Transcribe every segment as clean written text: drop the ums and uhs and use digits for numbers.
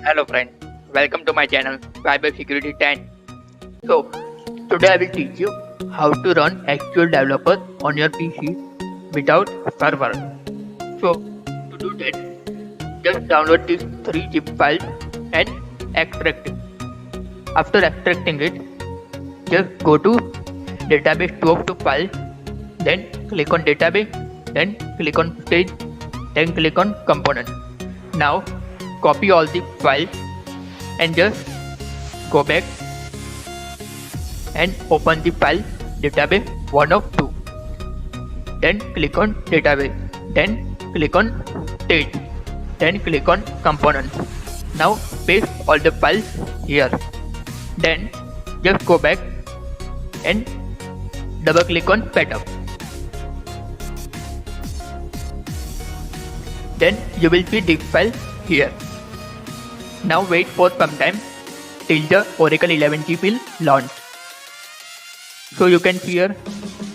Hello friend, welcome to my channel Cyber Security 10. So today I will teach you how to run SQL developer on your PC without server. So to do that, just download these 3 zip files and extract it. After extracting it, just go to database 2 of 2 files, then click on database, then click on stage, then click on component. Now copy all the files and just go back and open the file database 1 of 2. Then click on database, then click on stage, then click on components. Now paste all the files here. Then just go back and double click on setup. Then you will see this file here. Now wait for some time till the Oracle 11G will launch. So you can see here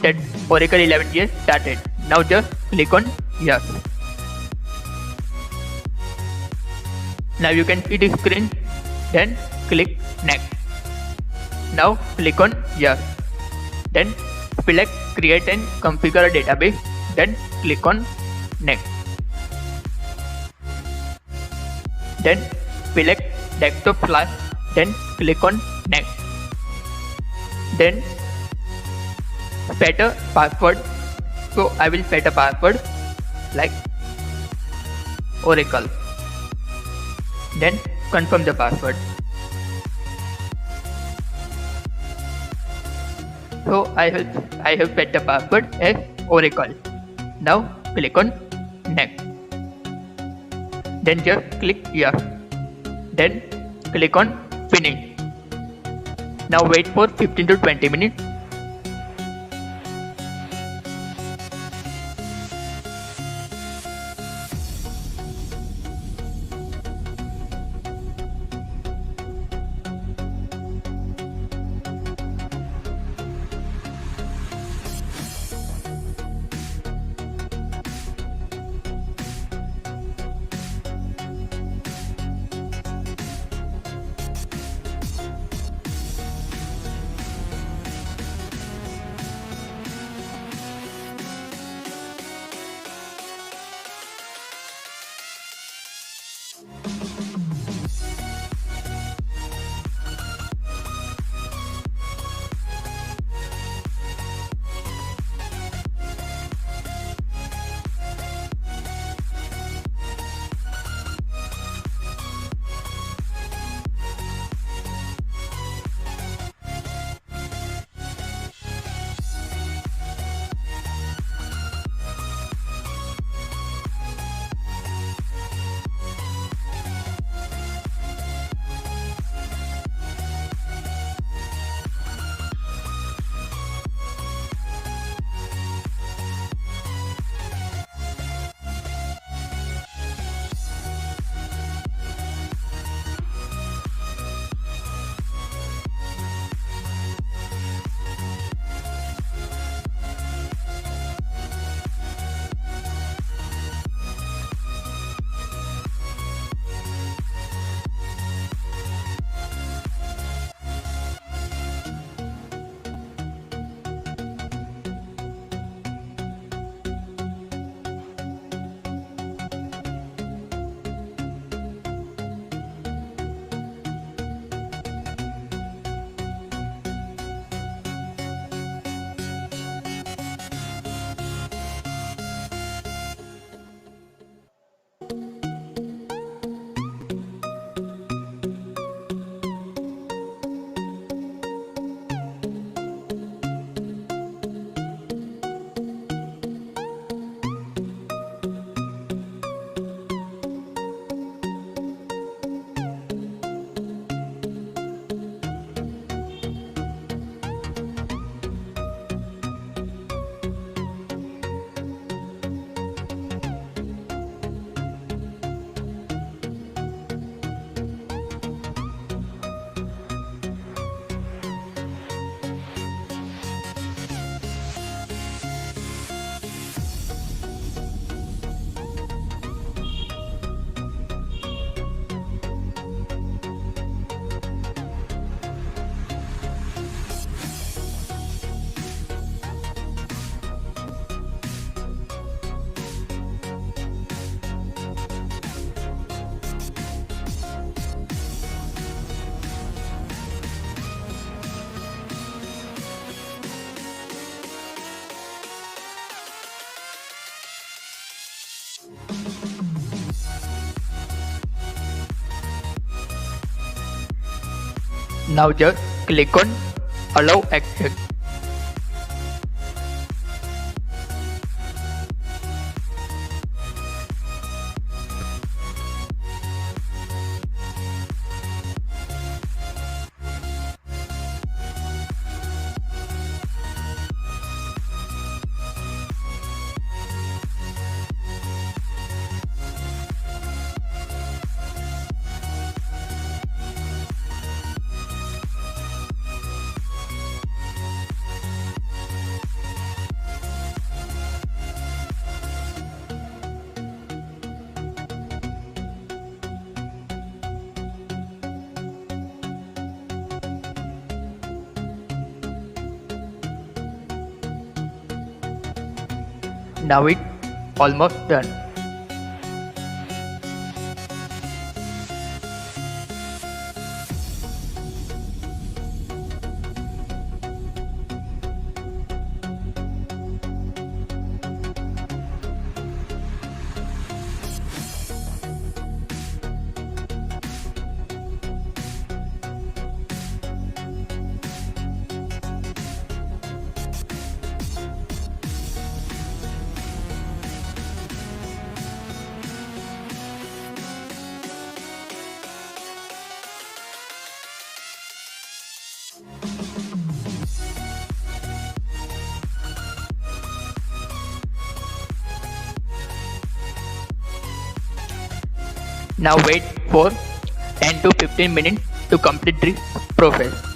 that Oracle 11G has started. Now just click on yes. Now you can see the screen. Then click next. Now click on yes. Then select create and configure a database. Then click on next. Then select desktop flash, then click on next. Then set a password. So I will set a password like Oracle. Then confirm the password. So I have set the password as Oracle. Now click on next. Then just click yes. Then click on finish. Now wait for 15 to 20 minutes. Now just click on Allow Action. Now it's almost done. Now wait for 10 to 15 minutes to complete this process.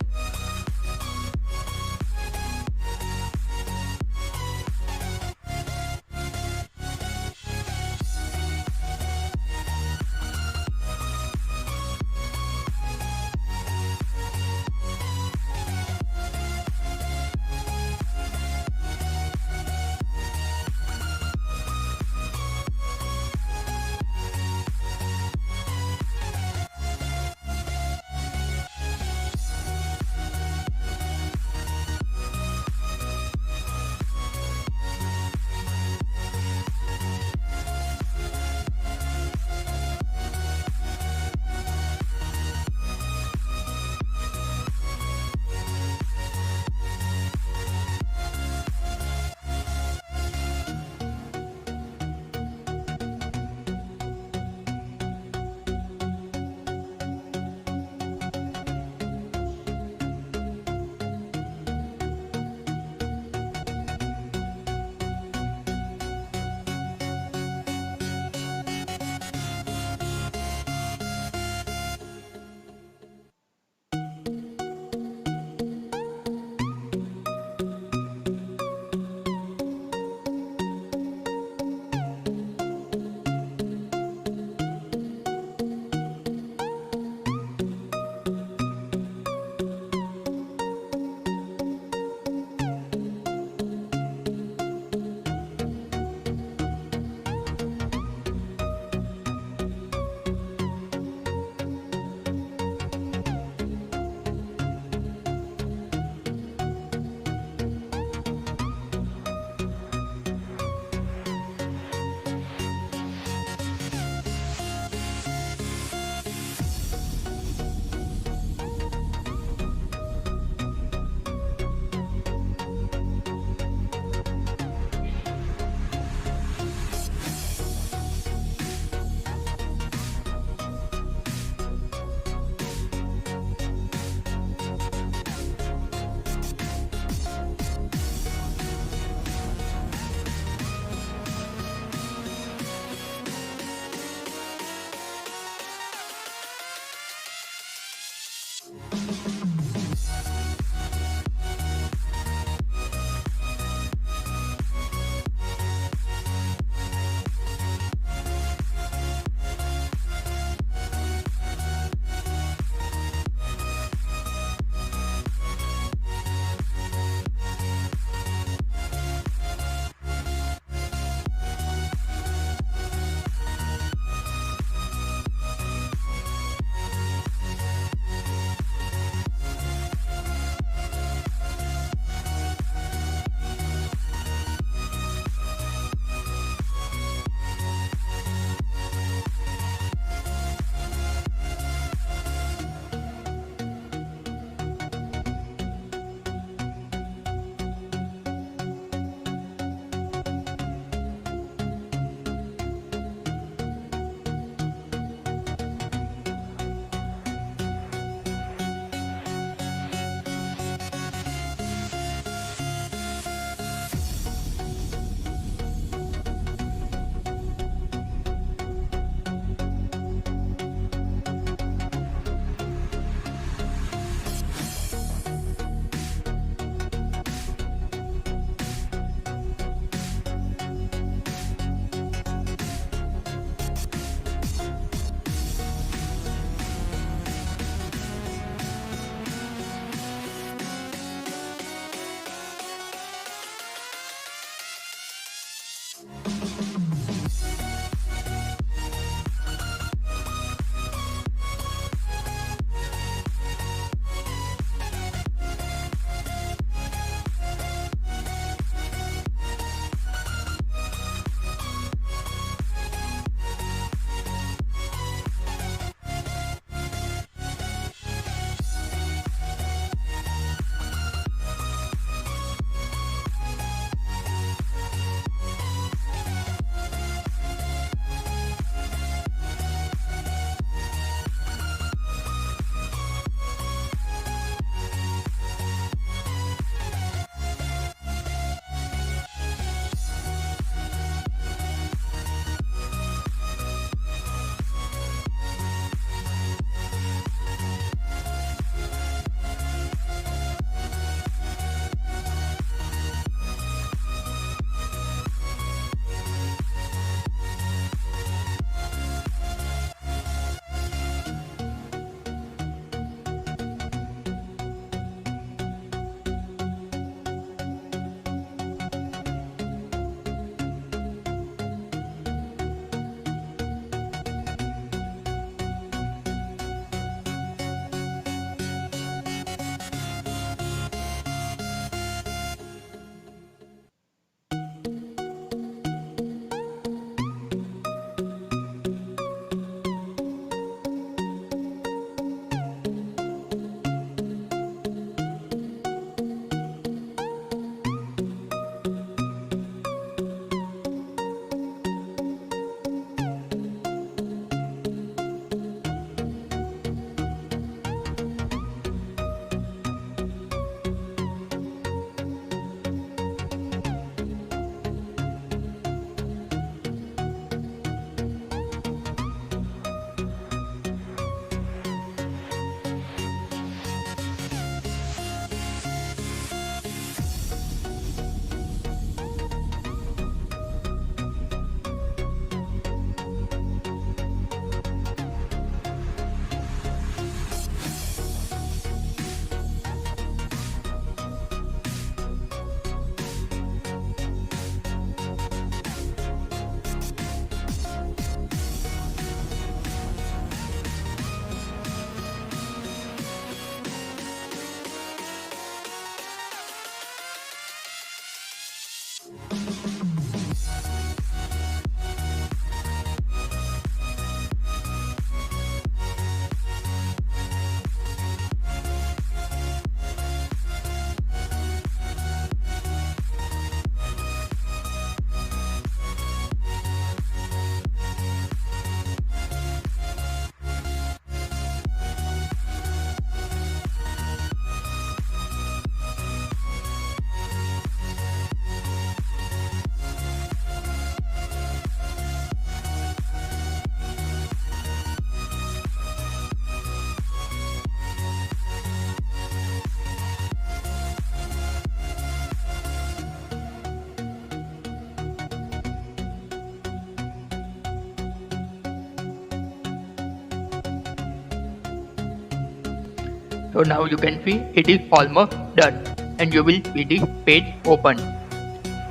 So now you can see it is almost done and you will see the page open.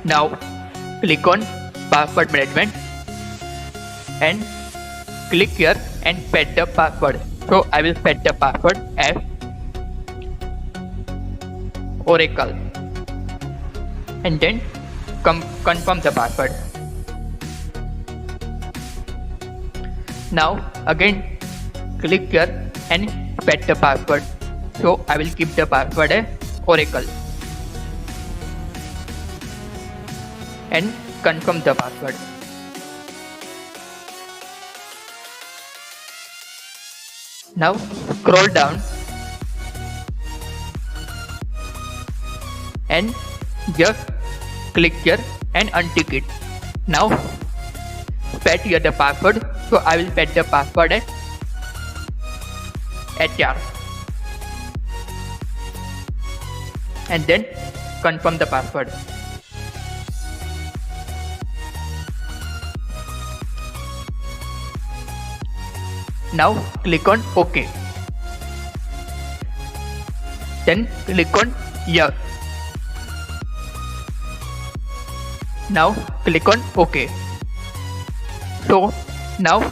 Now click on password management and click here and set the password. So I will set the password as Oracle and then confirm the password. Now again click here and set the password. So I will keep the password as Oracle and confirm the password. Now scroll down and just click here and untick it. Now set here the password. So I will set the password as HR and then confirm the password. Now click on OK. Then click on Yes. Now click on OK. So now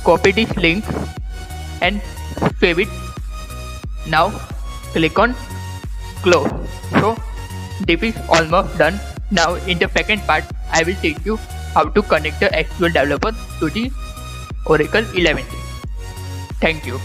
copy this link and save it. Now click on Close. So this is almost done. Now in the second part I will teach you how to connect the SQL developer to the Oracle 11. Thank you.